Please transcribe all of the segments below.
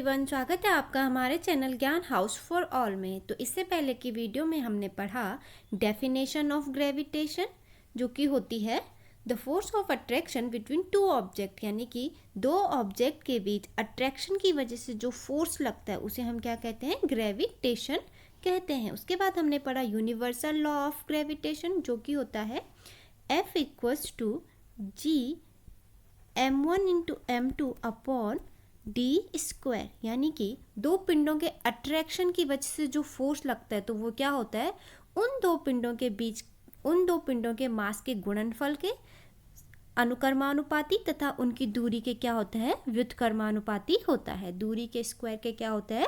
Everyone, स्वागत है आपका हमारे चैनल ज्ञान हाउस फॉर ऑल में। तो इससे पहले की वीडियो में हमने पढ़ा डेफिनेशन ऑफ ग्रेविटेशन, जो कि होती है the force of attraction between two object, यानी कि दो ऑब्जेक्ट के बीच अट्रैक्शन की वजह से जो फोर्स लगता है उसे हम क्या कहते हैं, ग्रेविटेशन कहते हैं। उसके बाद हमने पढ़ा यूनिवर्सल लॉ ऑफ ग्रेविटेशन, जो कि होता है F equals to G m1 into m2 upon D square, यानी कि दो पिंडों के अट्रैक्शन की वजह से जो फोर्स लगता है तो वो क्या होता है, उन दो पिंडों के मास के गुणनफल के अनुकर्मानुपाती तथा उनकी दूरी के क्या होता है, व्युत्क्रमानुपाती होता है। दूरी के स्क्वायर के क्या होता है,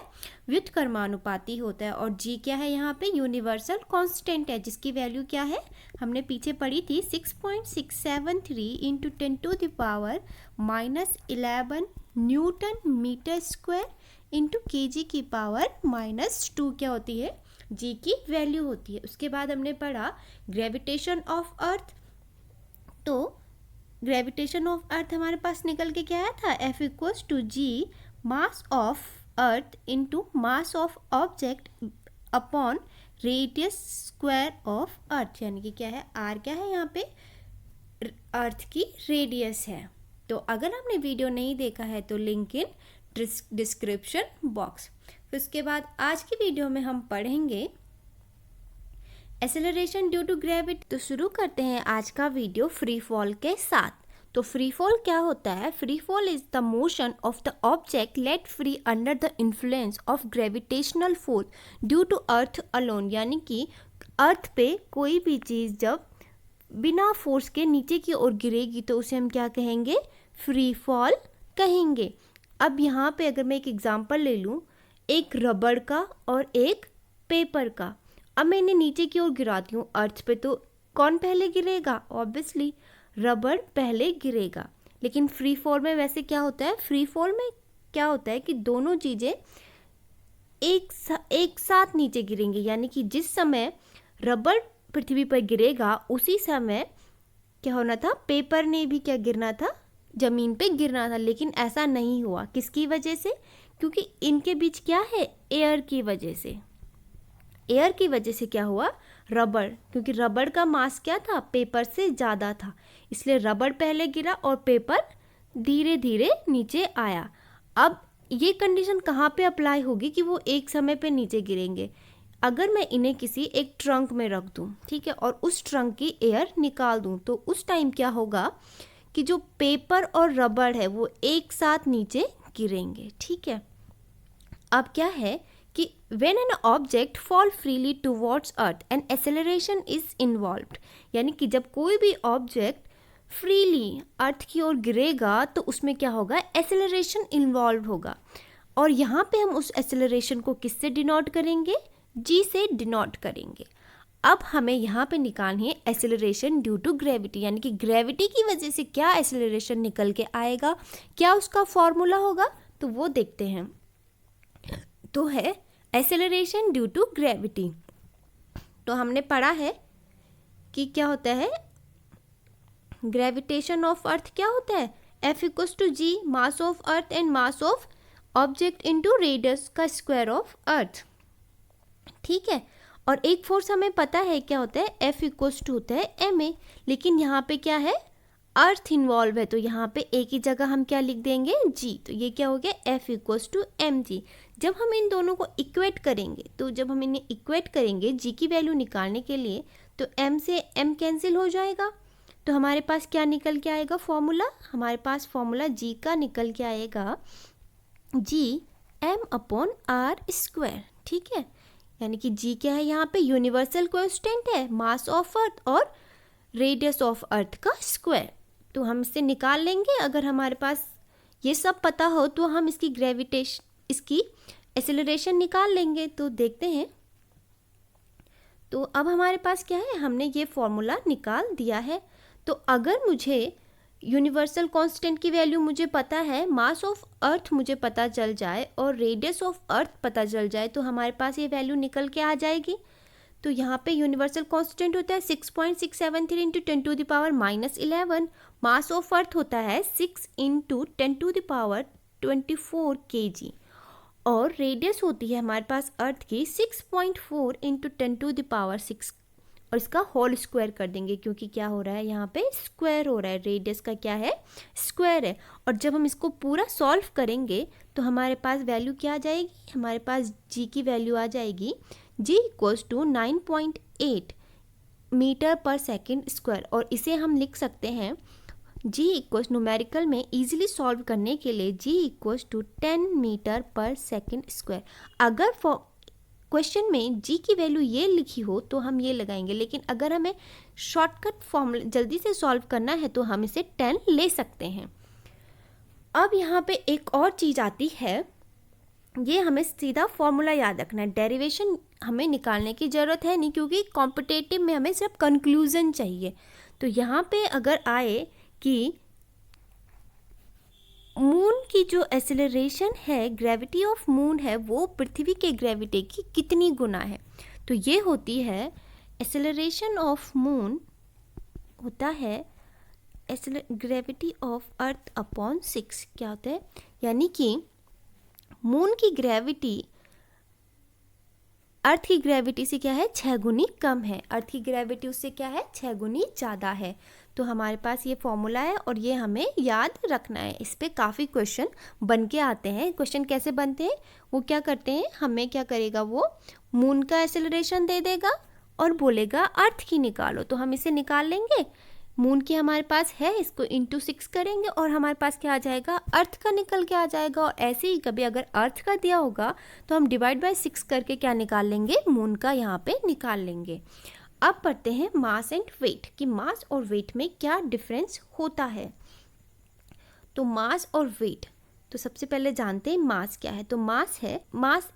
व्युत्क्रमानुपाती होता है। और जी क्या है, यहाँ पे यूनिवर्सल कांस्टेंट है, जिसकी वैल्यू क्या है, हमने पीछे पढ़ी थी 6.673 into 10⁻⁻11 newton metre square into KG की पावर -2 क्या होती है, जी की वैल्यू होती है। उसके बाद हमने पढ़ा ग्रेविटेशन ऑफ अर्थ। तो ग्रेविटेशन ऑफ अर्थ हमारे पास निकल के क्या आया था, F equals to G mass of earth into mass of object upon radius square of earth, यानी कि क्या है, R क्या है यहाँ पे, अर्थ की रेडियस है। तो अगर आपने वीडियो नहीं देखा है तो लिंक इन डिस्क्रिप्शन बॉक्स। फिर उसके बाद आज की वीडियो में हम पढ़ेंगे एक्सेलरेशन ड्यू टू ग्रेविटी। तो शुरू करते हैं आज का वीडियो फ्री फॉल के साथ। तो फ्री फॉल क्या होता है, free fall is the motion of the object let free under the influence of gravitational force due to earth alone, यानी कि अर्थ पे कोई भी चीज़ जब बिना फोर्स के नीचे की ओर गिरेगी तो उसे हम क्या कहेंगे, फ्री फॉल कहेंगे। अब यहाँ पे अगर मैं एक एग्जांपल ले लूँ, एक रबड़ का और एक पेपर का। अब मैं इन्हें नीचे की ओर गिराती हूँ अर्थ पे, तो कौन पहले गिरेगा, ऑब्वियसली रबड़ पहले गिरेगा। लेकिन फ्री फॉल में वैसे क्या होता है, फ्री फॉल में क्या होता है कि दोनों चीज़ें एक साथ नीचे गिरेंगे, यानी कि जिस समय रबड़ पृथ्वी पर गिरेगा उसी समय क्या होना था, पेपर ने भी क्या गिरना था, ज़मीन पे गिरना था। लेकिन ऐसा नहीं हुआ, किसकी वजह से, क्योंकि इनके बीच क्या है, एयर की वजह से। एयर की वजह से क्या हुआ, रबड़, क्योंकि रबड़ का मास क्या था, पेपर से ज़्यादा था, इसलिए रबड़ पहले गिरा और पेपर धीरे धीरे नीचे आया। अब ये कंडीशन कहाँ पे अप्लाई होगी कि वो एक समय पे नीचे गिरेंगे, अगर मैं इन्हें किसी एक ट्रंक में रख दूँ, ठीक है, और उस ट्रंक की एयर निकाल दूँ, तो उस टाइम क्या होगा कि जो पेपर और रबड़ है वो एक साथ नीचे गिरेंगे, ठीक है। अब क्या है कि when an object fall freely towards earth an acceleration is involved, यानी कि जब कोई भी ऑब्जेक्ट फ्रीली अर्थ की ओर गिरेगा तो उसमें क्या होगा, एक्सेलरेशन इन्वॉल्व होगा। और यहाँ पे हम उस एक्सेलरेशन को किससे डिनोट करेंगे, जी से डिनोट करेंगे। अब हमें यहाँ पे निकालनी है एक्सेलरेशन ड्यू टू ग्रेविटी, यानी कि ग्रेविटी की वजह से क्या एक्सेलरेशन निकल के आएगा, क्या उसका फॉर्मूला होगा, तो वो देखते हैं। तो है एक्सेलरेशन ड्यू टू ग्रेविटी। तो हमने पढ़ा है कि क्या होता है, ग्रेविटेशन ऑफ अर्थ क्या होता है, F equals to G mass of earth and mass of object into radius का स्क्वायर ऑफ अर्थ, ठीक है। और एक फोर्स हमें पता है क्या होता है, F इक्वल्स टू होता है ma, लेकिन यहाँ पे क्या है, अर्थ इन्वॉल्व है, तो यहाँ पे एक ही जगह हम क्या लिख देंगे, जी। तो ये क्या हो गया, F इक्वल्स टू mg। जब हम इन दोनों को इक्वेट करेंगे, तो जब हम इन्हें इक्वेट करेंगे जी की वैल्यू निकालने के लिए, तो m से m कैंसिल हो जाएगा, तो हमारे पास क्या निकल के आएगा फॉर्मूला, हमारे पास फॉर्मूला जी का निकल के आएगा, जी m/r², ठीक है। यानी कि जी क्या है, यहाँ पे यूनिवर्सल कांस्टेंट है, मास ऑफ अर्थ और रेडियस ऑफ अर्थ का स्क्वायर। तो हम इससे निकाल लेंगे, अगर हमारे पास ये सब पता हो तो हम इसकी एक्सेलरेशन निकाल लेंगे। तो देखते हैं। तो अब हमारे पास क्या है, हमने ये फॉर्मूला निकाल दिया है। तो अगर मुझे यूनिवर्सल कांस्टेंट की वैल्यू मुझे पता है, मास ऑफ अर्थ मुझे पता चल जाए और रेडियस ऑफ अर्थ पता चल जाए, तो हमारे पास ये वैल्यू निकल के आ जाएगी। तो यहाँ पे यूनिवर्सल कांस्टेंट होता है 6.673 इंटू 10⁻⁻11, मास ऑफ अर्थ होता है 6 इंटू 10⁻24 kg, और रेडियस होती है हमारे पास अर्थ की 6.4 इंटू 10⁶, और इसका होल स्क्वायर कर देंगे क्योंकि क्या हो रहा है यहाँ पे स्क्वायर हो रहा है, रेडियस का क्या है स्क्वायर है। और जब हम इसको पूरा सॉल्व करेंगे तो हमारे पास वैल्यू क्या आ जाएगी, हमारे पास जी की वैल्यू आ जाएगी जी इक्वल्स टू 9.8 मीटर पर सेकेंड स्क्वायर। और इसे हम लिख सकते हैं जी इक्वल्स न्यूमेरिकल में इजीली सॉल्व करने के लिए जी इक्वल्स टू 10 मीटर पर सेकेंड स्क्वायर। अगर क्वेश्चन में जी की वैल्यू ये लिखी हो तो हम ये लगाएंगे, लेकिन अगर हमें शॉर्टकट फॉर्मूला जल्दी से सॉल्व करना है तो हम इसे 10 ले सकते हैं। अब यहाँ पे एक और चीज़ आती है, ये हमें सीधा फॉर्मूला याद रखना है, डेरिवेशन हमें निकालने की ज़रूरत है नहीं क्योंकि कॉम्पिटेटिव में हमें सिर्फ कंक्लूजन चाहिए। तो यहाँ पे अगर आए कि मून की जो एक्सेलरेशन है, ग्रेविटी ऑफ मून है, वो पृथ्वी के ग्रेविटी की कितनी गुना है, तो ये होती है एक्सेलरेशन ऑफ मून होता है ग्रेविटी ऑफ अर्थ अपॉन 6। क्या होता है, यानी कि मून की ग्रेविटी अर्थ की ग्रेविटी से क्या है 6 गुनी कम है, अर्थ की ग्रेविटी उससे क्या है 6 गुनी ज़्यादा है। तो हमारे पास ये फॉर्मूला है और ये हमें याद रखना है। इस पे काफ़ी क्वेश्चन बन के आते हैं। क्वेश्चन कैसे बनते हैं, वो क्या करते हैं, हमें क्या करेगा, वो मून का एक्सेलरेशन दे देगा और बोलेगा अर्थ की निकालो, तो हम इसे निकाल लेंगे। मून की हमारे पास है, इसको इंटू 6 करेंगे और हमारे पास क्या आ जाएगा, अर्थ का निकल के आ जाएगा। और ऐसे ही कभी अगर अर्थ का दिया होगा तो हम डिवाइड बाय 6 करके क्या निकाल लेंगे, मून का यहाँ पे निकाल लेंगे। अब पढ़ते हैं मास एंड वेट, कि मास और वेट में क्या डिफरेंस होता है। तो मास और वेट, तो सबसे पहले जानते हैं मास क्या है। तो मास है, mass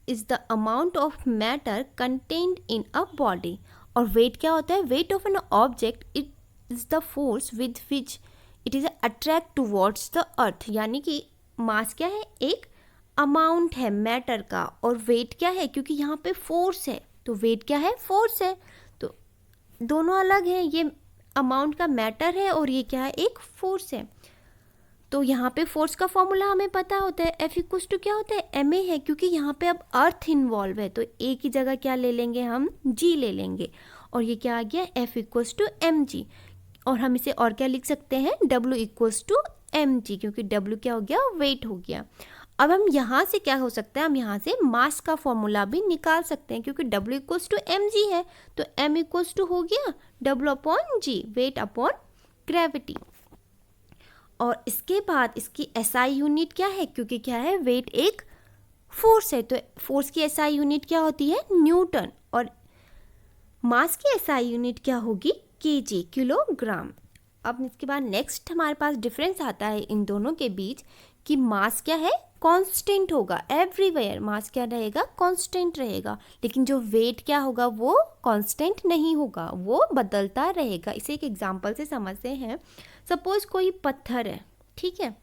is the amount of matter contained in a body. और वेट क्या होता है, weight of an object it is the force with which it is attract towards the earth. यानी कि मास क्या है, एक अमाउंट है मैटर का, और वेट क्या है, क्योंकि यहाँ पे फोर्स है तो वेट क्या है, फोर्स है। तो दोनों अलग हैं, ये अमाउंट का मैटर है और ये क्या है, एक फोर्स है। तो यहाँ पे फोर्स का फॉर्मूला हमें पता होता है, F इक्वल्स टू क्या होता है, ma है, क्योंकि यहाँ पे अब अर्थ इन्वॉल्व है तो a की जगह क्या ले लेंगे, हम g ले लेंगे। और ये क्या आ गया, F इक्वल्स टू mg। और हम इसे और क्या लिख सकते हैं, W इक्वल्स टू mg, क्योंकि W क्या हो गया, वेट हो गया। अब हम यहाँ से क्या हो सकता है, हम यहाँ से मास का फॉर्मूला भी निकाल सकते हैं, क्योंकि W इक्वल्स टू mg है तो m इक्वल्स टू हो गया W upon g, weight upon gravity. और इसके बाद इसकी SI यूनिट क्या है, क्योंकि क्या है, वेट एक फोर्स है तो फोर्स की SI यूनिट क्या होती है, न्यूटन। और मास की SI यूनिट क्या होगी, kg, किलोग्राम। अब इसके बाद नेक्स्ट हमारे पास डिफरेंस आता है इन दोनों के बीच, कि मास क्या है, कांस्टेंट होगा एवरीवेयर, मास क्या रहेगा, कांस्टेंट रहेगा। लेकिन जो वेट क्या होगा, वो कांस्टेंट नहीं होगा, वो बदलता रहेगा। इसे एक एग्जांपल से समझते हैं। सपोज कोई पत्थर है, ठीक है,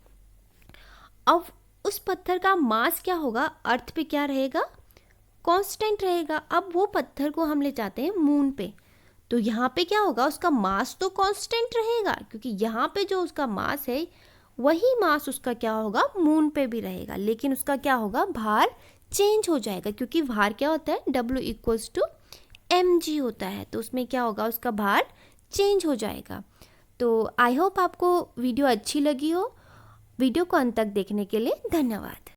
अब उस पत्थर का मास क्या होगा, अर्थ पे क्या रहेगा, कांस्टेंट रहेगा। अब वो पत्थर को हम ले जाते हैं मून पे, तो यहाँ पे क्या होगा, उसका मास तो कांस्टेंट रहेगा, क्योंकि यहाँ पे जो उसका मास है वही मास उसका क्या होगा, मून पे भी रहेगा, लेकिन उसका क्या होगा, भार चेंज हो जाएगा, क्योंकि भार क्या होता है, W इक्वल्स टू mg होता है, तो उसमें क्या होगा, उसका भार चेंज हो जाएगा। तो आई होप आपको वीडियो अच्छी लगी हो। वीडियो को अंत तक देखने के लिए धन्यवाद।